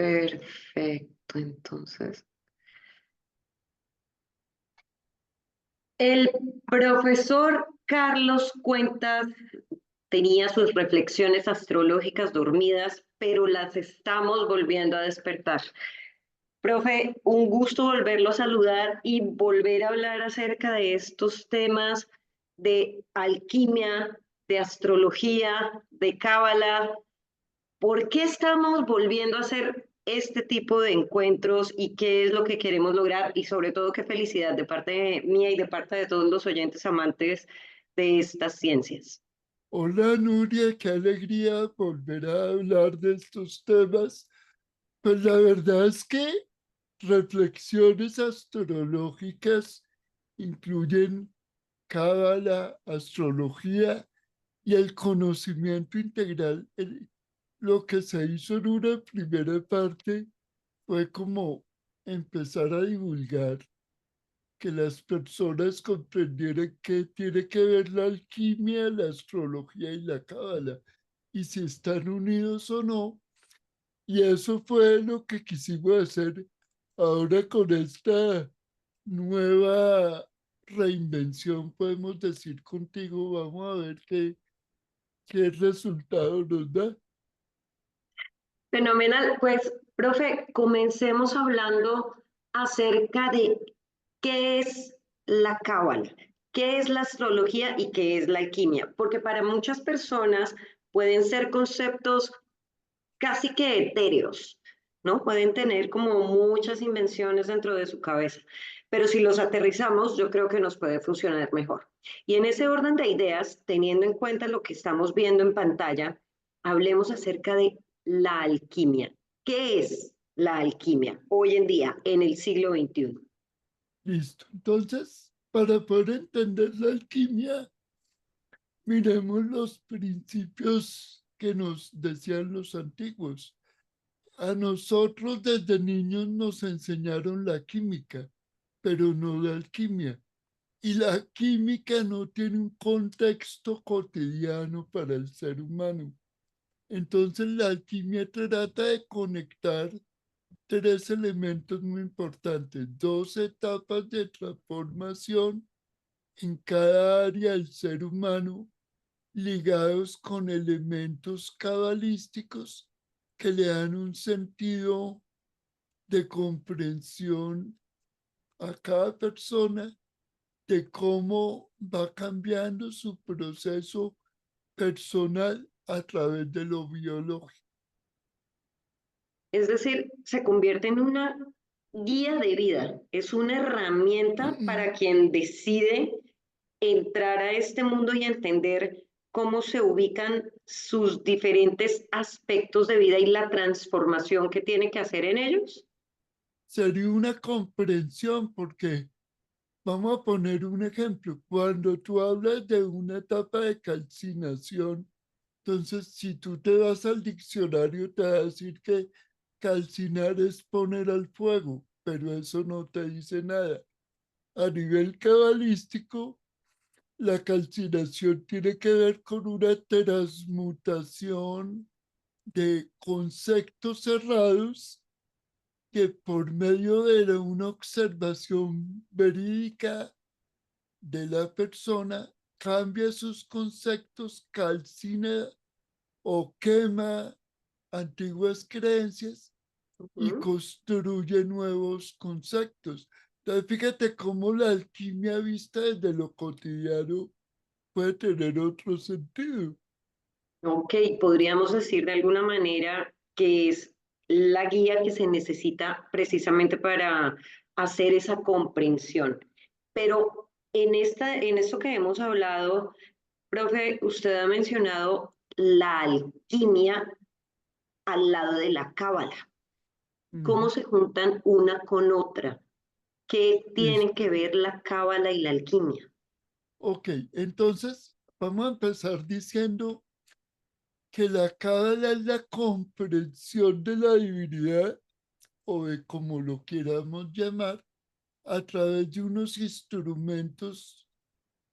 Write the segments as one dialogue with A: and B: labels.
A: Perfecto, entonces. El profesor Carlos Cuentas tenía sus reflexiones astrológicas dormidas, pero las estamos volviendo a despertar. Profe, un gusto volverlo a saludar y volver a hablar acerca de estos temas de alquimia, de astrología, de cábala. ¿Por qué estamos volviendo a hacer este tipo de encuentros y qué es lo que queremos lograr? Y sobre todo, qué felicidad de parte mía y de parte de todos los oyentes amantes de estas ciencias.
B: Hola Nuria, qué alegría volver a hablar de estos temas. Pues la verdad es que reflexiones astrológicas incluyen cábala, astrología y el conocimiento integral. Lo que se hizo en una primera parte fue como empezar a divulgar que las personas comprendieran qué tiene que ver la alquimia, la astrología y la cábala, y si están unidos o no. Y eso fue lo que quisimos hacer ahora con esta nueva reinvención, podemos decir contigo. Vamos a ver qué resultado nos da.
A: Fenomenal. Pues, profe, comencemos hablando acerca de qué es la cábala, qué es la astrología y qué es la alquimia, porque para muchas personas pueden ser conceptos casi que etéreos, ¿no? Pueden tener como muchas invenciones dentro de su cabeza, pero si los aterrizamos, yo creo que nos puede funcionar mejor. Y en ese orden de ideas, teniendo en cuenta lo que estamos viendo en pantalla, hablemos acerca de la alquimia. ¿Qué es la alquimia hoy en día, en el siglo XXI?
B: Listo. Entonces, para poder entender la alquimia, miremos los principios que nos decían los antiguos. A nosotros desde niños nos enseñaron la química, pero no la alquimia. Y la química no tiene un contexto cotidiano para el ser humano. Entonces la alquimia trata de conectar tres elementos muy importantes, dos etapas de transformación en cada área del ser humano ligados con elementos cabalísticos que le dan un sentido de comprensión a cada persona de cómo va cambiando su proceso personal a través de lo biológico.
A: Es decir, se convierte en una guía de vida, es una herramienta para quien decide entrar a este mundo y entender cómo se ubican sus diferentes aspectos de vida y la transformación que tiene que hacer en ellos.
B: Sería una comprensión porque, vamos a poner un ejemplo, cuando tú hablas de una etapa de calcinación, entonces si tú te vas al diccionario te va a decir que calcinar es poner al fuego, pero eso no te dice nada. A nivel cabalístico, la calcinación tiene que ver con una transmutación de conceptos cerrados que por medio de una observación verídica de la persona cambia sus conceptos, calcina o quema antiguas creencias y
A: Ujú.
B: construye nuevos conceptos. Entonces, fíjate cómo la alquimia vista desde lo cotidiano puede tener otro sentido.
A: Ok, podríamos decir de alguna manera que es la guía que se necesita precisamente para hacer esa comprensión. Pero en esto que hemos hablado, profe, usted ha mencionado la alquimia al lado de la cábala. ¿Cómo
B: Ujú.
A: se juntan una con otra? ¿Qué tienen
B: Listo.
A: que ver la cábala y la alquimia?
B: Ok, entonces vamos a empezar diciendo que la cábala es la comprensión de la divinidad o de como lo queramos llamar a través de unos instrumentos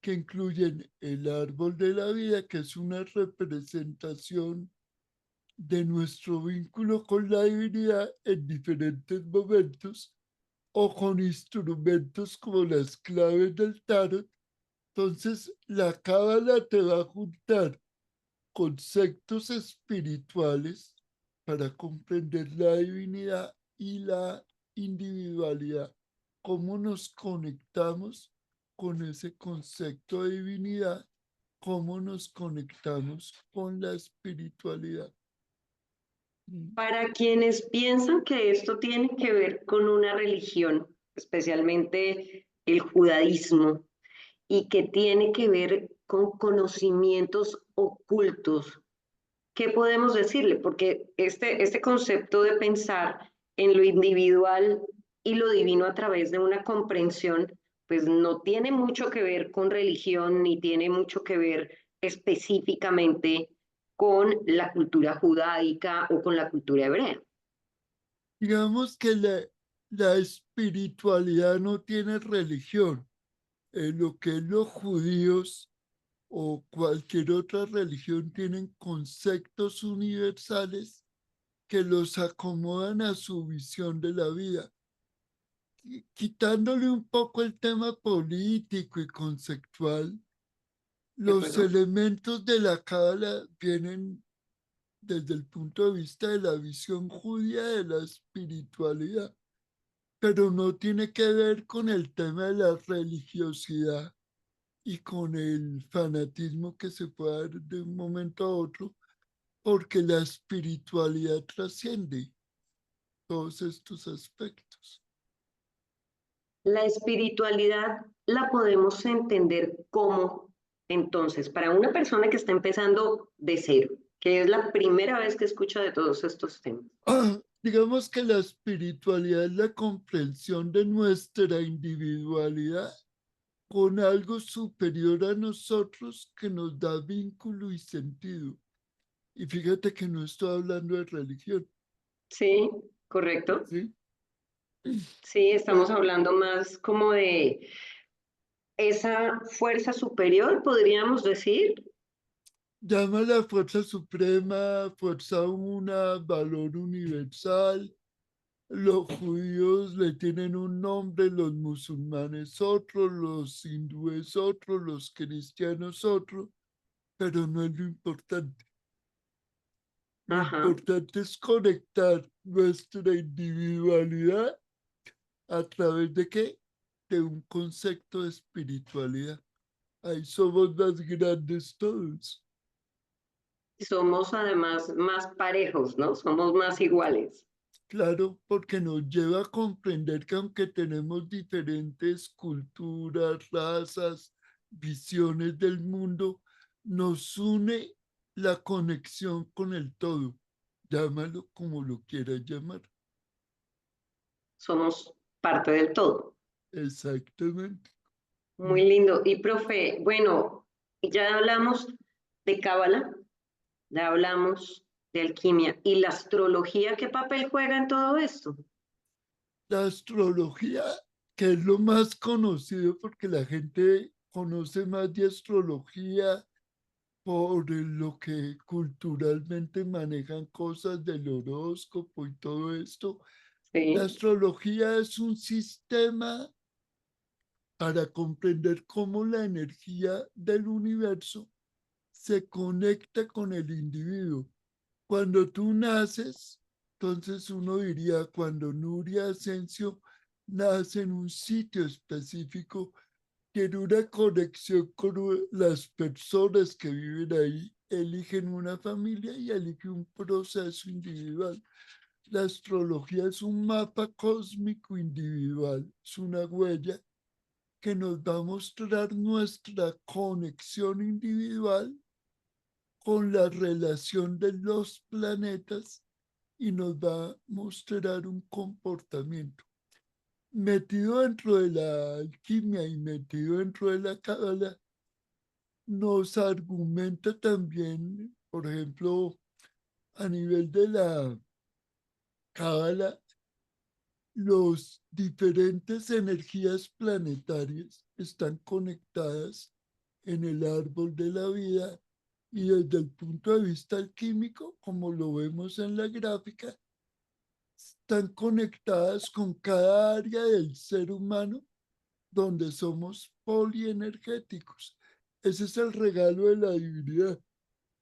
B: que incluyen el árbol de la vida, que es una representación de nuestro vínculo con la divinidad en diferentes momentos o con instrumentos como las claves del tarot. Entonces, la cábala te va a juntar conceptos espirituales para comprender la divinidad y la individualidad. ¿Cómo nos conectamos con ese concepto de divinidad? ¿Cómo nos conectamos con la espiritualidad?
A: Para quienes piensan que esto tiene que ver con una religión, especialmente el judaísmo, y que tiene que ver con conocimientos ocultos, ¿qué podemos decirle? Porque este concepto de pensar en lo individual y lo divino a través de una comprensión, pues no tiene mucho que ver con religión ni tiene mucho que ver específicamente con la cultura judaica o con la cultura hebrea.
B: Digamos que la espiritualidad no tiene religión. Lo que los judíos o cualquier otra religión tienen conceptos universales que los acomodan a su visión de la vida. Quitándole un poco el tema político y conceptual,
A: ¿De
B: los
A: acuerdo?
B: elementos de la Cábala vienen desde el punto de vista de la visión judía de la espiritualidad, pero no tiene que ver con el tema de la religiosidad y con el fanatismo que se puede dar de un momento a otro, porque la espiritualidad trasciende todos estos aspectos.
A: La espiritualidad la podemos entender como, entonces, para una persona que está empezando de cero, que es la primera vez que escucha de todos estos temas.
B: Digamos que la espiritualidad es la comprensión de nuestra individualidad con algo superior a nosotros que nos da vínculo y sentido. Y fíjate que no estoy hablando de religión,
A: Sí, correcto.
B: ¿sí?
A: Sí,
B: Eh,
A: estamos hablando más como de esa fuerza superior, podríamos decir.
B: Llama la fuerza suprema, fuerza una, valor universal. Los judíos le tienen un nombre, los musulmanes otro, los hindúes otro, los cristianos otro, pero no es lo importante. Lo
A: Ajá.
B: importante es conectar nuestra individualidad a través de qué? De un concepto de espiritualidad. Ahí somos más grandes todos.
A: Somos además más parejos, ¿no? Somos más iguales.
B: Claro, porque nos lleva a comprender que aunque tenemos diferentes culturas, razas, visiones del mundo, nos une la conexión con el todo. Llámalo como lo quieras llamar.
A: Somos parte del todo.
B: Exactamente.
A: Muy lindo. Y profe, bueno, ya hablamos de cábala, ya hablamos de alquimia. ¿Y la astrología qué papel juega en todo esto?
B: La astrología, que es lo más conocido porque la gente conoce más de astrología por lo que culturalmente manejan cosas del horóscopo y todo esto. La
A: Sí,
B: astrología es un sistema para comprender cómo la energía del universo se conecta con el individuo. Cuando tú naces, entonces uno diría, cuando Nuria Asensio nace en un sitio específico, tiene una conexión con las personas que viven ahí, eligen una familia y eligen un proceso individual. La astrología es un mapa cósmico individual, es una huella que nos va a mostrar nuestra conexión individual con la relación de los planetas y nos va a mostrar un comportamiento. Metido dentro de la alquimia y metido dentro de la cábala, nos argumenta también, por ejemplo, a nivel de la cábala, los diferentes energías planetarias están conectadas en el árbol de la vida Y desde el punto de vista alquímico, como lo vemos en la gráfica, están conectadas con cada área del ser humano donde somos polienergéticos. Ese es el regalo de la divinidad.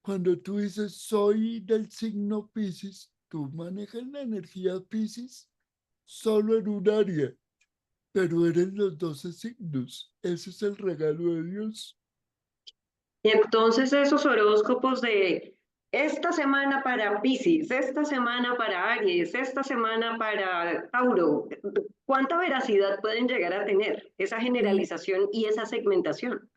B: Cuando tú dices soy del signo Piscis, tú manejas la energía Piscis solo en un área, pero eres los 12 signos. Ese es el regalo de Dios.
A: Y entonces esos horóscopos de esta semana para Piscis, esta semana para Aries, esta semana para Tauro, ¿cuánta veracidad pueden llegar a tener esa
B: Mm,
A: generalización y esa segmentación?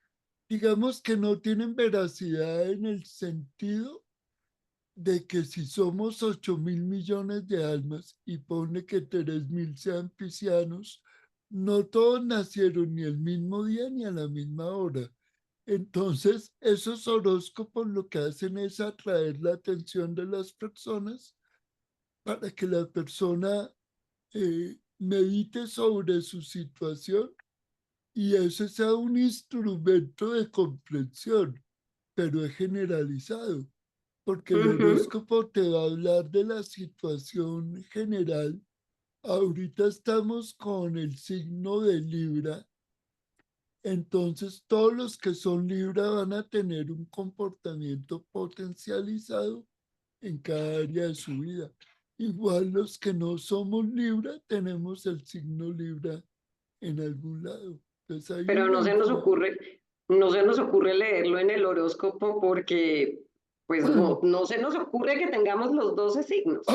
B: Digamos que no tienen veracidad en el sentido de que si somos 8.000 millones de almas y pone que 3.000 sean piscianos, no todos nacieron ni el mismo día ni a la misma hora. Entonces, esos horóscopos lo que hacen es atraer la atención de las personas para que la persona medite sobre su situación y ese sea un instrumento de comprensión, pero es generalizado porque el
A: Ujú.
B: horóscopo te va a hablar de la situación general. Ahorita estamos con el signo de Libra, entonces todos los que son Libra van a tener un comportamiento potencializado en cada área de su vida. Igual los que no somos Libra tenemos el signo Libra en algún lado. Entonces hay
A: Pero
B: una influencia.
A: no se nos ocurre leerlo en el horóscopo porque pues no se nos ocurre que tengamos los 12 signos.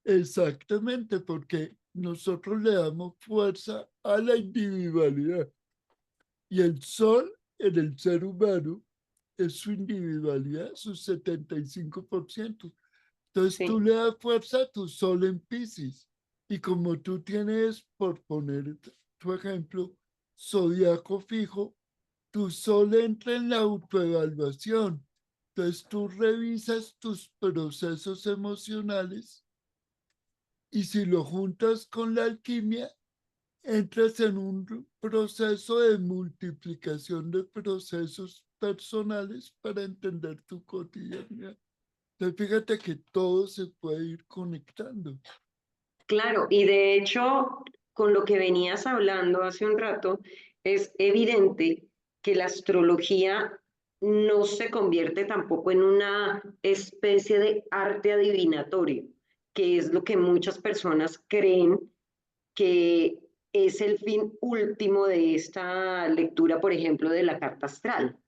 B: Exactamente, porque nosotros le damos fuerza a la individualidad y el sol en el ser humano es su individualidad, su 75%. Entonces tú
A: Sí.
B: le das fuerza a tu sol en Piscis y como tú tienes, por poner tu ejemplo, zodiaco fijo, tu sol entra en la autoevaluación. Entonces tú revisas tus procesos emocionales y si lo juntas con la alquimia, entras en un proceso de multiplicación de procesos personales para entender tu cotidianidad. Entonces, fíjate que todo se puede ir conectando.
A: Claro, y de hecho, con lo que venías hablando hace un rato, es evidente que la astrología no se convierte tampoco en una especie de arte adivinatorio, que es lo que muchas personas creen que es el fin último de esta lectura, por ejemplo, de la carta astral.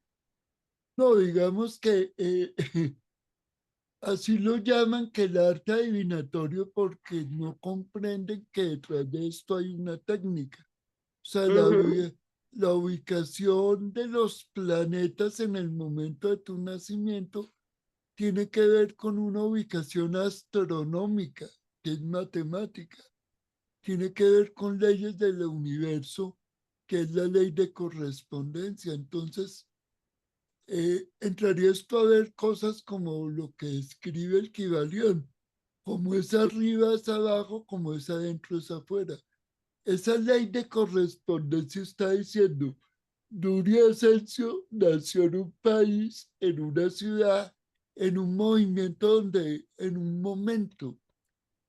B: No, digamos que así lo llaman que el arte adivinatorio porque no comprenden que detrás de esto hay una técnica. O sea,
A: Ujú.
B: la ubicación de los planetas en el momento de tu nacimiento tiene que ver con una ubicación astronómica, que es matemática. Tiene que ver con leyes del universo, que es la ley de correspondencia. Entonces, entraría esto a ver cosas como lo que escribe el Kybalión, como es arriba es abajo, como es adentro es afuera. Esa ley de correspondencia está diciendo, Nuria Asensio nació en un país, en una ciudad, en un movimiento donde, en un momento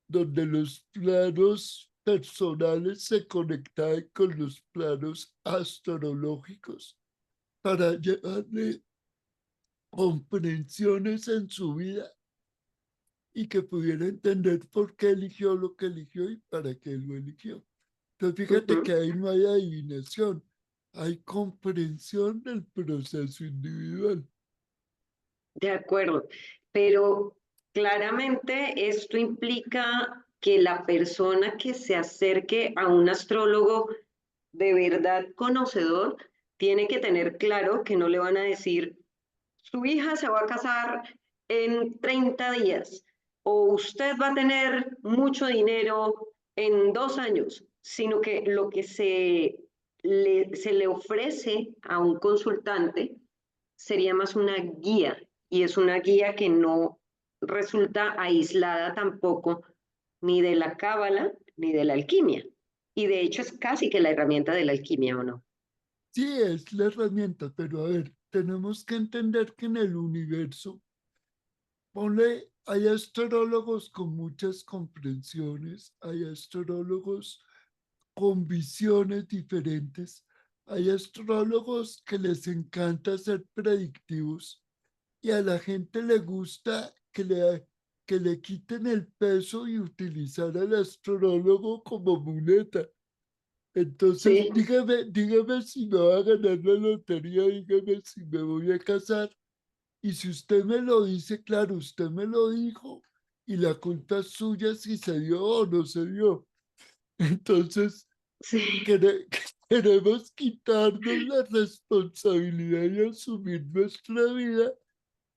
B: donde los planos personales se conectaban con los planos astrológicos para llevarle comprensiones en su vida y que pudiera entender por qué eligió lo que eligió y para qué lo eligió. Entonces fíjate que
A: Ujú.
B: ahí no hay adivinación, hay comprensión del proceso individual.
A: De acuerdo, pero claramente esto implica que la persona que se acerque a un astrólogo de verdad conocedor tiene que tener claro que no le van a decir, su hija se va a casar en 30 días o usted va a tener mucho dinero en 2 años, sino que lo que se le ofrece a un consultante sería más una guía y es una guía que no resulta aislada tampoco ni de la cábala ni de la alquimia. Y de hecho es casi que la herramienta de la alquimia, ¿o no?
B: Sí, es la herramienta, pero a ver, tenemos que entender que en el universo, ponle, hay astrólogos con muchas comprensiones, hay astrólogos con visiones diferentes, hay astrólogos que les encanta ser predictivos y a la gente le gusta que le quiten el peso y utilizar al astrólogo como muleta. Entonces,
A: Sí,
B: dígame si me va a ganar la lotería, dígame si me voy a casar. Y si usted me lo dice, claro, usted me lo dijo y la culpa es suya si se dio o no se dio. Entonces,
A: sí,
B: quere- queremos quitarnos la responsabilidad y asumir nuestra vida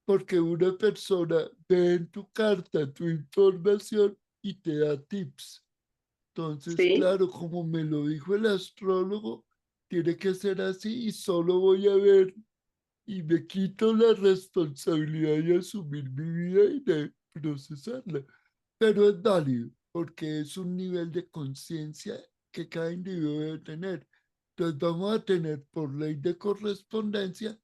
B: porque una persona ve en tu carta tu información y te da tips. Entonces,
A: sí.
B: claro, como me lo dijo el astrólogo, tiene que ser así y solo voy a ver y me quito la responsabilidad de asumir mi vida y de procesarla. Pero es válido porque es un nivel de conciencia que cada individuo debe tener. Entonces vamos a tener por ley de correspondencia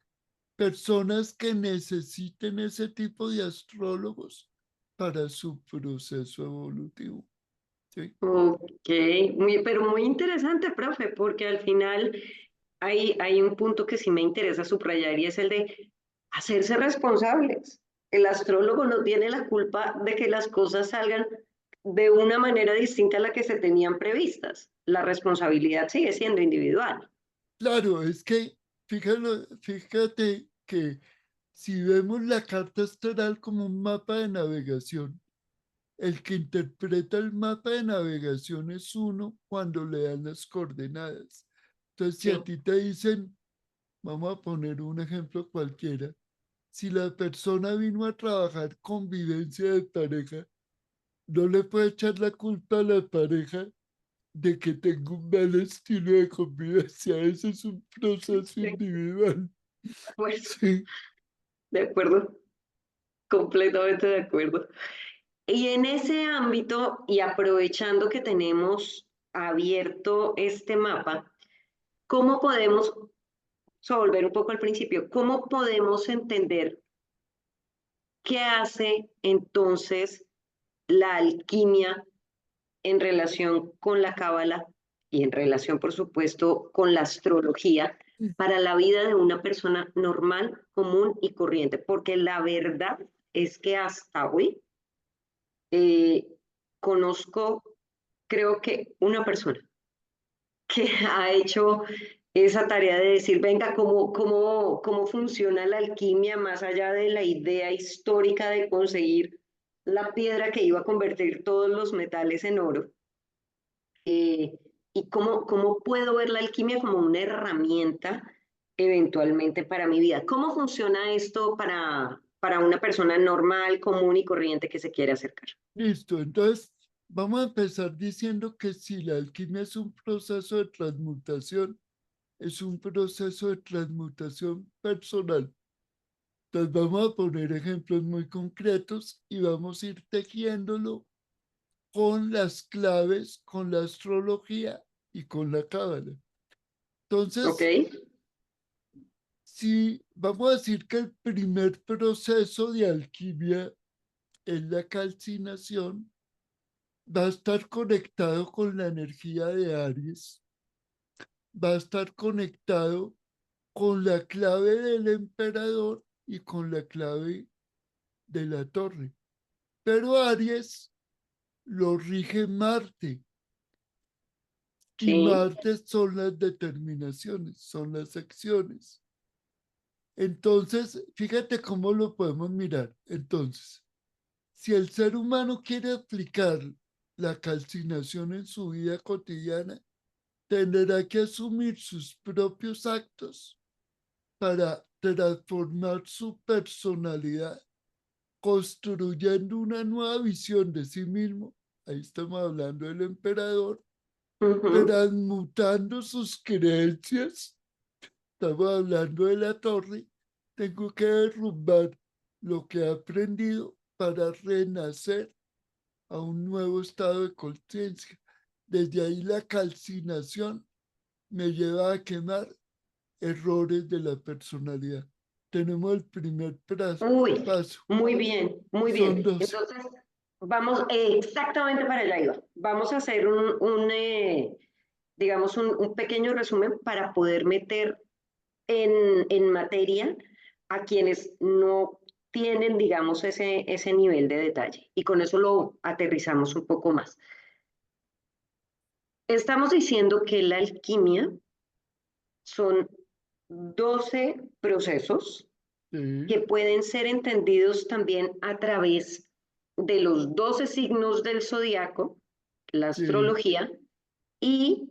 B: personas que necesiten ese tipo de astrólogos para su proceso evolutivo. ¿Sí?
A: Ok, pero muy interesante, profe, porque al final hay un punto que sí me interesa subrayar y es el de hacerse responsables. El astrólogo no tiene la culpa de que las cosas salgan de una manera distinta a la que se tenían previstas. La responsabilidad sigue siendo individual.
B: Claro, es que fíjate que si vemos la carta astral como un mapa de navegación, el que interpreta el mapa de navegación es uno cuando le dan las coordenadas. Entonces, si a
A: Sí,
B: ti te dicen, vamos a poner un ejemplo cualquiera, si la persona vino a trabajar convivencia de pareja, no le puede echar la culpa a la pareja de que tenga un mal estilo de convivencia. Ese es un proceso
A: sí,
B: individual.
A: pues,
B: Sí,
A: de acuerdo, completamente de acuerdo. Y en ese ámbito, y aprovechando que tenemos abierto este mapa, ¿cómo podemos, o sea, volver un poco al principio, cómo podemos entender qué hace entonces la alquimia en relación con la cábala y en relación, por supuesto, con la astrología para la vida de una persona normal, común y corriente? Porque la verdad es que hasta hoy eh, conozco, creo que una persona que ha hecho esa tarea de decir, venga, ¿cómo funciona la alquimia más allá de la idea histórica de conseguir la piedra que iba a convertir todos los metales en oro? Y cómo puedo ver la alquimia como una herramienta eventualmente para mi vida. ¿Cómo funciona esto para una persona normal, común y corriente que se quiere acercar?
B: listo. Entonces, vamos a empezar diciendo que si la alquimia es un proceso de transmutación, es un proceso de transmutación personal. Entonces, vamos a poner ejemplos muy concretos y vamos a ir tejiéndolo con las claves, con la astrología y con la cábala.
A: ¿Ok?
B: Entonces, si vamos a decir que el primer proceso de alquimia es la calcinación, va a estar conectado con la energía de Aries, va a estar conectado con la clave del emperador y con la clave de la torre. Pero Aries lo rige Marte y
A: Sí.
B: Marte son las determinaciones, son las acciones. Entonces, fíjate cómo lo podemos mirar. Entonces, si el ser humano quiere aplicar la calcinación en su vida cotidiana, tendrá que asumir sus propios actos para transformar su personalidad, construyendo una nueva visión de sí mismo. Ahí estamos hablando del emperador,
A: Ujú.
B: transmutando sus creencias. Estamos hablando de la torre. Tengo que derrumbar lo que he aprendido para renacer a un nuevo estado de conciencia. Desde ahí la calcinación me lleva a quemar errores de la personalidad. tenemos el primer
A: Uy,
B: paso.
A: muy bien, muy
B: Son
A: bien.
B: 12.
A: Entonces, vamos exactamente para allá, iba. Vamos a hacer digamos, un pequeño resumen para poder meter en materia a quienes no tienen, digamos, ese nivel de detalle. Y con eso lo aterrizamos un poco más. Estamos diciendo que la alquimia son 12 procesos
B: Sí,
A: que pueden ser entendidos también a través de los 12 signos del zodiaco, la
B: sí,
A: astrología, y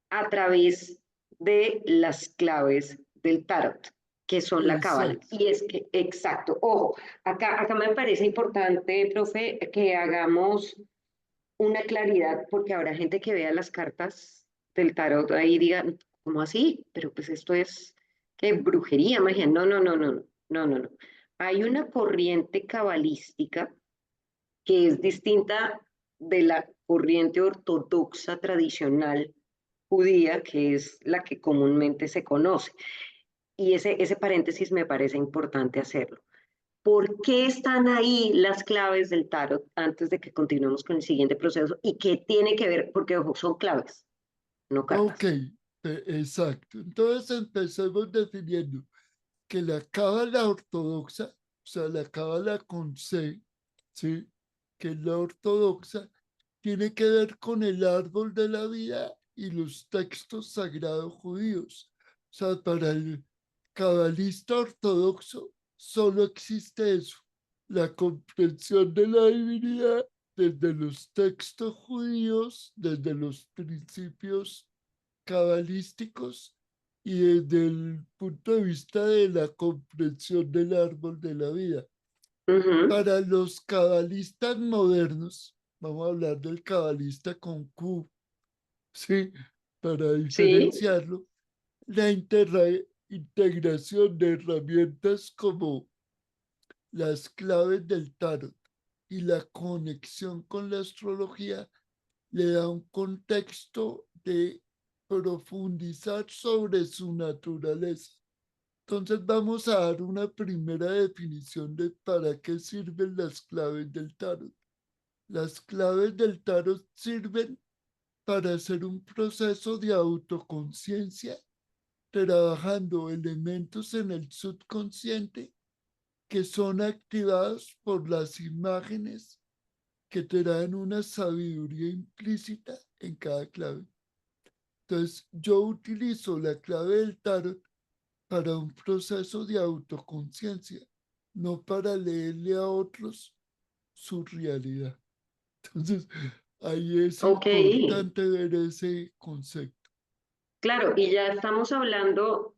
A: a través de las claves del tarot, que son la cábala.
B: exacto.
A: Y es que, exacto, ojo, acá me parece importante, profe, que hagamos una claridad, porque habrá gente que vea las cartas del tarot ahí y diga, ¿cómo así? Pero pues esto es, ¿qué? Brujería, magia. No, no, no, no, no, no, no, no. Hay una corriente cabalística que es distinta de la corriente ortodoxa tradicional judía, que es la que comúnmente se conoce. Y ese paréntesis me parece importante hacerlo. ¿Por qué están ahí las claves del tarot antes de que continuemos con el siguiente proceso? ¿Y qué tiene que ver? Porque, ojo, son claves, no
B: Ok,
A: cartas.
B: exacto. Entonces empecemos definiendo que la cábala ortodoxa, o sea, la cábala con C, ¿sí? Que es la ortodoxa, tiene que ver con el árbol de la vida y los textos sagrados judíos. O sea, para el cabalista ortodoxo solo existe eso, la comprensión de la divinidad desde los textos judíos, desde los principios cabalísticos y desde el punto de vista de la comprensión del árbol de la vida.
A: Ujú.
B: Para los cabalistas modernos, vamos a hablar del cabalista con Q, ¿sí? Para
A: Sí.
B: diferenciarlo, la integración de herramientas como las claves del tarot y la conexión con la astrología le da un contexto de profundizar sobre su naturaleza. Entonces vamos a dar una primera definición de para qué sirven las claves del tarot. Las claves del tarot sirven para hacer un proceso de autoconciencia, trabajando elementos en el subconsciente que son activados por las imágenes que traen una sabiduría implícita en cada clave. Entonces, yo utilizo la clave del tarot para un proceso de autoconciencia, no para leerle a otros su realidad. Entonces, ahí es
A: Ok,
B: importante ver ese concepto.
A: claro, y ya estamos hablando,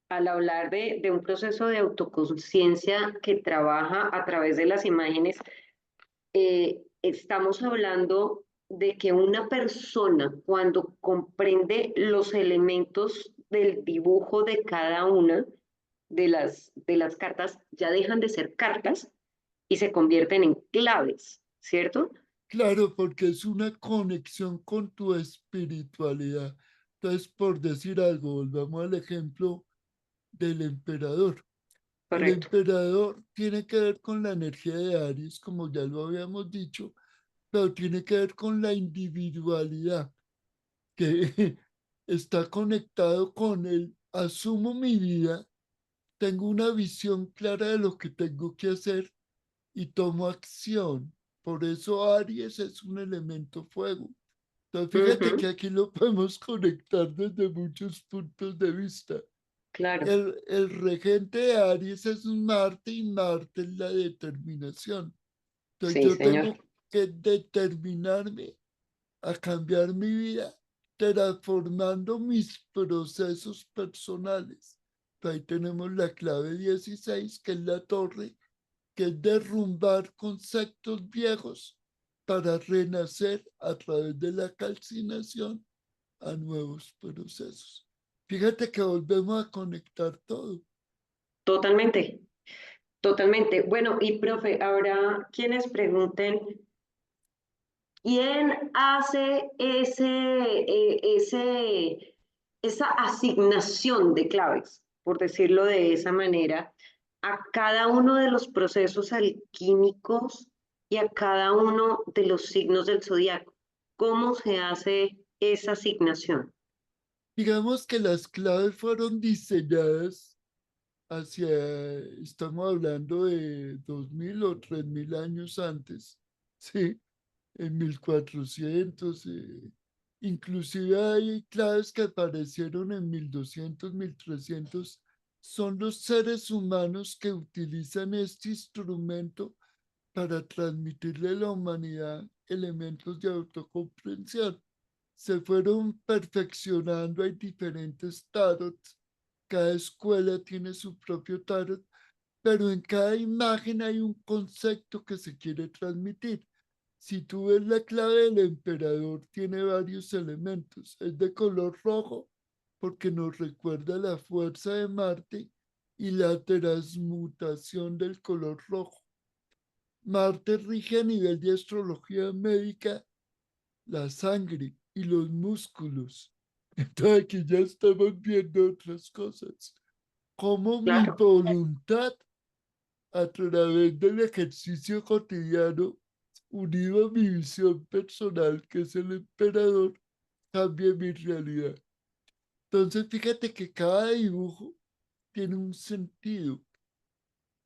A: al hablar de un proceso de autoconciencia que trabaja a través de las imágenes, estamos hablando de que una persona cuando comprende los elementos del dibujo de cada una de las cartas, ya dejan de ser cartas y se convierten en claves, ¿cierto?
B: Claro, porque es una conexión con tu espiritualidad. Entonces, por decir algo, volvamos al ejemplo del emperador. El
A: Correcto.
B: emperador tiene que ver con la energía de Aries, como ya lo habíamos dicho, pero tiene que ver con la individualidad, que está conectado con el asumo mi vida, tengo una visión clara de lo que tengo que hacer y tomo acción. Por eso Aries es un elemento fuego. Entonces, fíjate que
A: Ujú,
B: aquí lo podemos conectar desde muchos puntos de vista.
A: claro,
B: El regente de Aries es Marte y Marte es la determinación. Entonces
A: sí,
B: yo
A: señor.
B: tengo que determinarme a cambiar mi vida, transformando mis procesos personales. Ahí tenemos la clave 16, que es la torre, que es derrumbar conceptos viejos para renacer a través de la calcinación a nuevos procesos. Fíjate que volvemos a conectar todo.
A: Totalmente, totalmente. Bueno, y profe, ahora quienes pregunten, ¿quién hace esa asignación de claves? por decirlo de esa manera, a cada uno de los procesos alquímicos y a cada uno de los signos del zodiaco. ¿Cómo se hace esa asignación?
B: Digamos que las claves fueron diseñadas hacia, estamos hablando de 2000 o 3000 años antes, ¿sí? En 1400, inclusive hay claves que aparecieron en 1200, 1300. Son los seres humanos que utilizan este instrumento para transmitirle a la humanidad elementos de autocomprensión. Se fueron perfeccionando, hay diferentes tarots, cada escuela tiene su propio tarot, pero en cada imagen hay un concepto que se quiere transmitir. Si tú ves la clave del emperador, tiene varios elementos. Es de color rojo porque nos recuerda la fuerza de Marte y la transmutación del color rojo. Marte rige a nivel de astrología médica la sangre y los músculos. Entonces aquí ya estamos viendo otras cosas, como mi
A: Claro.
B: voluntad a través del ejercicio cotidiano unido a mi visión personal, que es el emperador, cambia mi realidad. Entonces, fíjate que cada dibujo tiene un sentido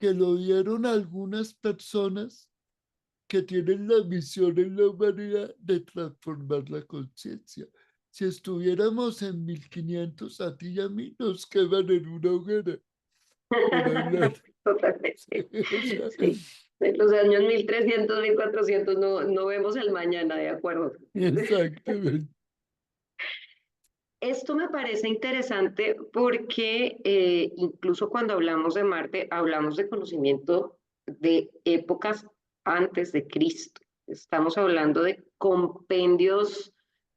B: que lo dieron algunas personas que tienen la misión en la humanidad de transformar la conciencia. Si estuviéramos en 1500, a ti y a mí nos queman en una hoguera por hablar.
A: Totalmente.
B: O sea,
A: Sí. En los años 1300, 1400 no vemos el mañana, de acuerdo.
B: exactamente.
A: Esto me parece interesante porque incluso cuando hablamos de Marte, hablamos de conocimiento de épocas antes de Cristo. Estamos hablando de compendios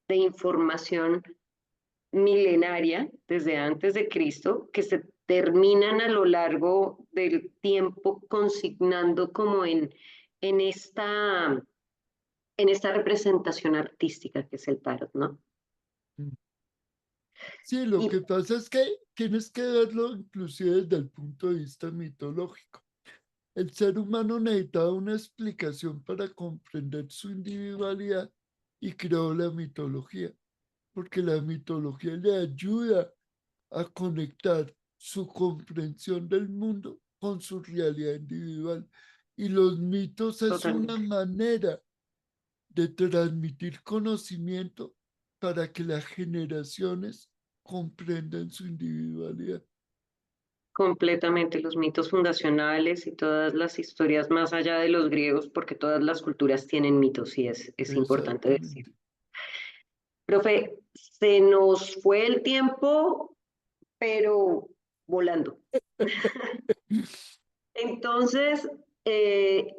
A: de información milenaria desde antes de Cristo que se terminan a lo largo del tiempo consignando como en esta representación artística que es el tarot, ¿no?
B: Sí, lo
A: Y
B: que pasa es que tienes que verlo inclusive desde el punto de vista mitológico. El ser humano necesitaba una explicación para comprender su individualidad y creó la mitología, porque la mitología le ayuda a conectar su comprensión del mundo con su realidad individual. Y los mitos es una
A: totalmente.
B: manera de transmitir conocimiento para que las generaciones comprendan su individualidad.
A: Completamente los mitos fundacionales y todas las historias más allá de los griegos, porque todas las culturas tienen mitos y es importante decir.
B: Exactamente.
A: Profe, se nos fue el tiempo, pero volando. Entonces, eh,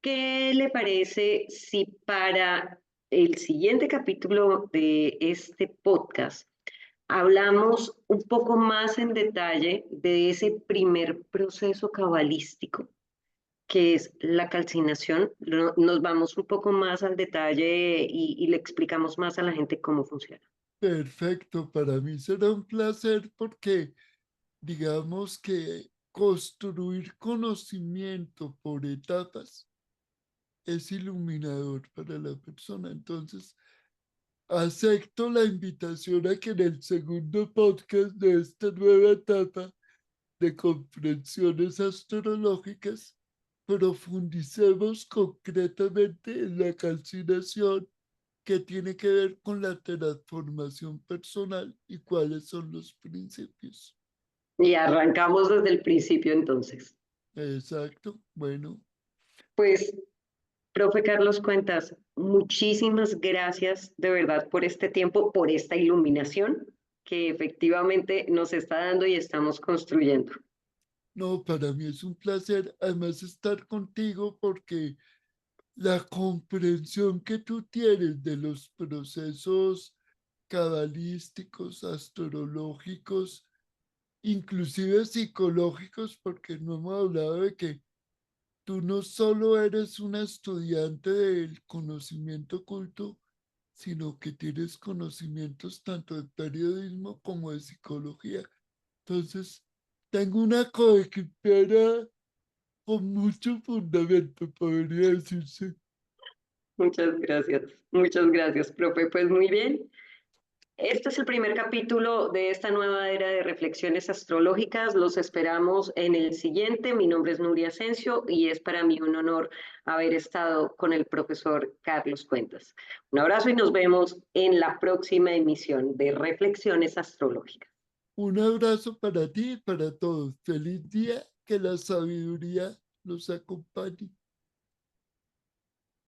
A: ¿qué le parece si para el siguiente capítulo de este podcast hablamos un poco más en detalle de ese primer proceso cabalístico, que es la calcinación? Nos vamos un poco más al detalle y le explicamos más a la gente cómo funciona.
B: Perfecto, para mí será un placer porque digamos que construir conocimiento por etapas es iluminador para la persona. Entonces, acepto la invitación a que en el segundo podcast de esta nueva etapa de comprensiones astrológicas profundicemos concretamente en la calcinación que tiene que ver con la transformación personal y cuáles son los principios.
A: Y arrancamos desde el principio entonces.
B: Exacto. Bueno,
A: Pues, profe Carlos Cuentas, muchísimas gracias de verdad por este tiempo, por esta iluminación que efectivamente nos está dando y estamos construyendo.
B: no, para mí es un placer además estar contigo porque la comprensión que tú tienes de los procesos cabalísticos, astrológicos, inclusive psicológicos, porque no hemos hablado de que tú no solo eres una estudiante del conocimiento oculto, sino que tienes conocimientos tanto de periodismo como de psicología. Entonces, tengo una coequipera con mucho fundamento, podría decirse.
A: Muchas gracias, profe. Pues muy bien. Este es el primer capítulo de esta nueva era de reflexiones astrológicas. Los esperamos en el siguiente. Mi nombre es Nuria Asensio y es para mí un honor haber estado con el profesor Carlos Cuentas. Un abrazo y nos vemos en la próxima emisión de Reflexiones Astrológicas.
B: Un abrazo para ti y para todos. Feliz día, que la sabiduría los acompañe.